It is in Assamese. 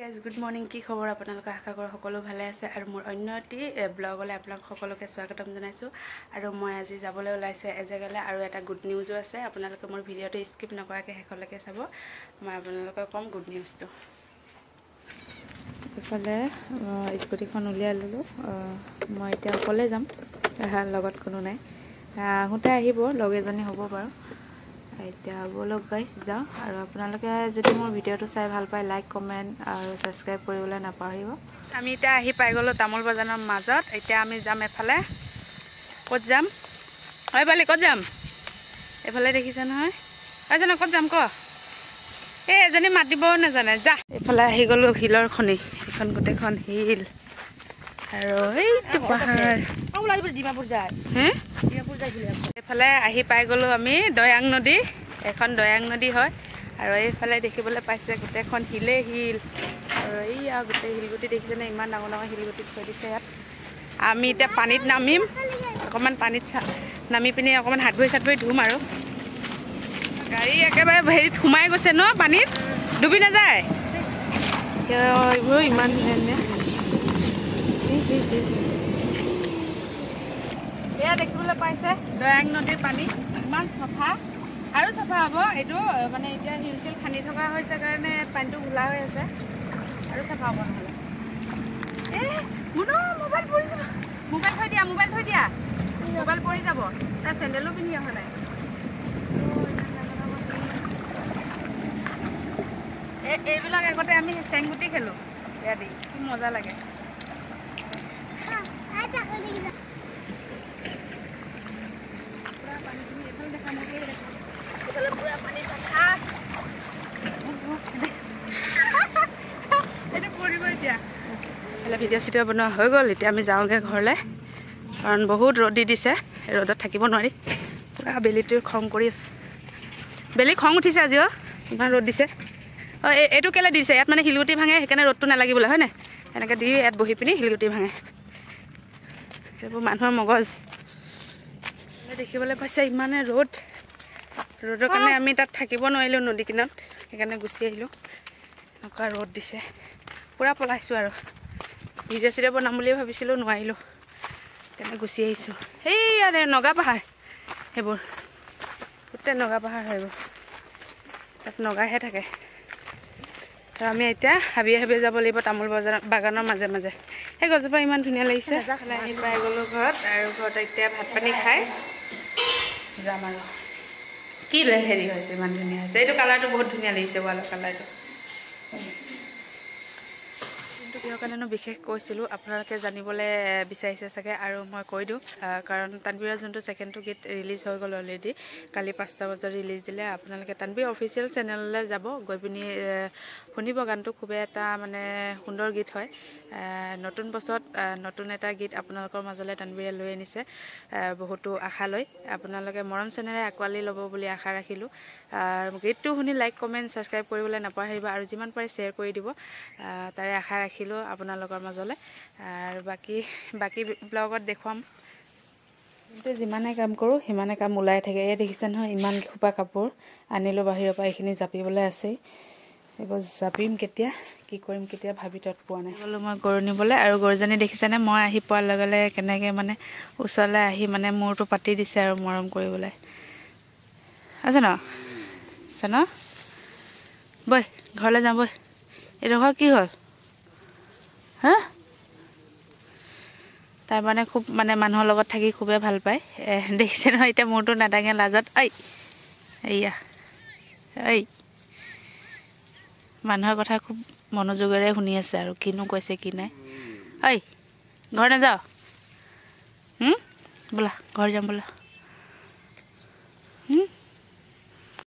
Guys good morning. কি খবৰ আপোনালোকে? আশা কৰোঁ সকলো ভালে আছে আৰু মোৰ অন্য এটি ব্লগলৈ আপোনালোক সকলোকে স্বাগতম জনাইছোঁ। আৰু মই আজি যাবলৈ ওলাইছোঁ এজেগালৈ আৰু এটা গুড নিউজো আছে। আপোনালোকে মোৰ ভিডিঅ'টো স্কিপ নকৰাকৈ শেষলৈকে চাব। মই আপোনালোকক ক'ম গুড নিউজটো। এইফালে স্কুটিখন উলিয়াই ল'লোঁ। মই এতিয়া অকলে যাম, লগত কোনো নাই। আহোঁতে আহিব লগ এজনী হ'ব বাৰু। এতিয়া ব'লক গাইজ যাওঁ। আৰু আপোনালোকে যদি মোৰ ভিডিঅ'টো চাই ভাল পায় লাইক কমেণ্ট আৰু ছাবস্ক্ৰাইব কৰিবলৈ নাপাহৰিব। আমি এতিয়া আহি পাই গ'লোঁ তামোল বাগানৰ মাজত। এতিয়া আমি যাম এফালে। ক'ত যাম? হয় বালি, ক'ত যাম? এইফালে দেখিছে নহয়? হয় জানো, ক'ত যাম ক? এই এজনী মাতিবও নাজানে, যা। এইফালে আহি গ'লোঁ শিলৰ খনি। এইখন গোটেইখন শিল আৰু এইটো পাহাৰ। এইফালে আহি পাই গ'লোঁ আমি দৈয়াং নদী। এখন দৈয়াং নদী হয় আৰু এইফালে দেখিবলৈ পাইছে গোটেইখন শিলেই শিল। আৰু এইয়া গোটেই শিলগুটি দেখিছেনে? ইমান ডাঙৰ ডাঙৰ শিলগুটি থৈ দিছে ইয়াত। আমি এতিয়া পানীত নামিম। অকণমান পানীত নামি পিনি অকণমান হাত ভৰি চাত ভৰি ধুম আৰু। গাড়ী একেবাৰে হেৰিত সোমাই গৈছে ন পানীত? ডুবি নাযায়? এইবোৰ ইমান ধুনীয়া এয়া দেখিবলৈ পাইছে দৈয়াং নদীৰ পানী ইমান চফা আৰু চফা হ'ব। এইটো মানে এতিয়া শিল চিল খান্দি থকা হৈছে কাৰণে পানীটো ঘোলা হৈ আছে আৰু চফা হ'ব। নহ'লে মোবাইল পৰি যাব। মোবাইল থৈ দিয়া, মোবাইল থৈ দিয়া। মোবাইল পৰি যাব। তাৰ চেণ্ডেলো পিন্ধি অহা নাই। এইবিলাক আগতে আমি চেংগুটি খেলোঁ এয়া দি, কি মজা লাগে। ভিডিঅ' চিডিঅ' বনোৱা হৈ গ'ল। এতিয়া আমি যাওঁগৈ ঘৰলৈ, কাৰণ বহুত ৰ'দ দি দিছে। ৰ'দত থাকিব নোৱাৰি। পূৰা বেলিটো খং কৰি আছে। বেলি খং উঠিছে আজিও, ইমান ৰ'দ দিছে। এইটো কেলৈ দিছে? ইয়াত মানে শিলগুটি ভাঙে, সেইকাৰণে ৰ'দটো নালাগিবলৈ, হয় নাই? এনেকৈ দি ইয়াত বহি পিনি শিলগুটি ভাঙে। সেইবোৰ মানুহৰ মগজ। দেখিবলৈ পাইছে ইমানে ৰ'দ। ৰ'দৰ কাৰণে আমি তাত থাকিব নোৱাৰিলোঁ নদী কিনাৰত, সেইকাৰণে গুচি আহিলোঁ। এনেকুৱা ৰ'দ দিছে, পূৰা পলাইছোঁ আৰু। ভিডিঅ' চিডিঅ' বনাম বুলিয়ে ভাবিছিলোঁ, নোৱাৰিলোঁ, সেইকাৰণে গুচি আহিছোঁ। সেইয়াতে নগা পাহাৰ, সেইবোৰ গোটেই নগা পাহাৰ হয় এইবোৰ। তাত নগাহে থাকে। তো আমি এতিয়া হাবিয়ে হাবিয়ে যাব লাগিব তামোল বাগানৰ মাজে মাজে। সেই গছজোপা ইমান ধুনীয়া লাগিছে। আহি পাই গ'লোঁ ঘৰত, আৰু ঘৰত এতিয়া ভাত পানী খাই যাম আৰু। কি হেৰি হৈছে, ইমান ধুনীয়া হৈছে। এইটো কালাৰটো বহুত ধুনীয়া লাগিছে, ৱালৰ কালাৰটো। কিন্তু কিহৰ কাৰণেনো বিশেষ কৈছিলোঁ আপোনালোকে জানিবলৈ বিচাৰিছে চাগে, আৰু মই কৈ দিওঁ। কাৰণ তানবীৰৰ যোনটো ছেকেণ্ডটো গীত ৰিলিজ হৈ গ'ল অলৰেডি। কালি 5টা বজাত ৰিলিজ দিলে। আপোনালোকে তানবীৰ অফিচিয়েল চেনেললৈ যাব, গৈ পিনি শুনিব গানটো। খুবেই এটা মানে সুন্দৰ গীত হয়। নতুন বছৰত নতুন এটা গীত আপোনালোকৰ মাজলৈ তানবীৰে লৈ আনিছে, বহুতো আশা লৈ। আপোনালোকে মৰম চেনেৰে আঁকোৱালি ল'ব বুলি আশা ৰাখিলোঁ। গীতটো শুনি লাইক কমেণ্ট ছাবস্ক্ৰাইব কৰিবলৈ নাপাহৰিব, আৰু যিমান পাৰে শ্বেয়াৰ কৰি দিব, তাৰে আশা ৰাখিলোঁ আপোনালোকৰ মাজলৈ। আৰু বাকী ব্লগত দেখুৱাম। কিন্তু যিমানে কাম কৰোঁ সিমানে কাম ওলাই থাকে। এই দেখিছে নহয়, ইমান সোপা কাপোৰ আনিলোঁ বাহিৰৰ পৰা। এইখিনি জাপিবলৈ আছেই। এইবোৰ জাপিম কেতিয়া, কি কৰিম কেতিয়া ভাবি তত পোৱা নাই। গ'লোঁ মই গৰু নিবলৈ, আৰু গৰুজনী দেখিছেনে? মই আহি পোৱাৰ লগে লগে কেনেকৈ মানে ওচৰলৈ আহি মানে মূৰটো পাতি দিছে আৰু মৰম কৰিবলৈ। আছে ন? আছে ন? বৈ ঘৰলৈ যাওঁ বৈ। এইডোখৰ কি হ'ল? হা? তাই মানে খুব মানে মানুহৰ লগত থাকি খুবেই ভাল পায়। দেখিছে নহয়, এতিয়া মূৰটো নাদাঙে লাজত। এইয়া মানুহৰ কথা খুব মনোযোগেৰে শুনি আছে আৰু কিনো কৈছে কি নাই। ঘৰ নাযাওঁ? ব'লা ঘৰ যাম ব'লা।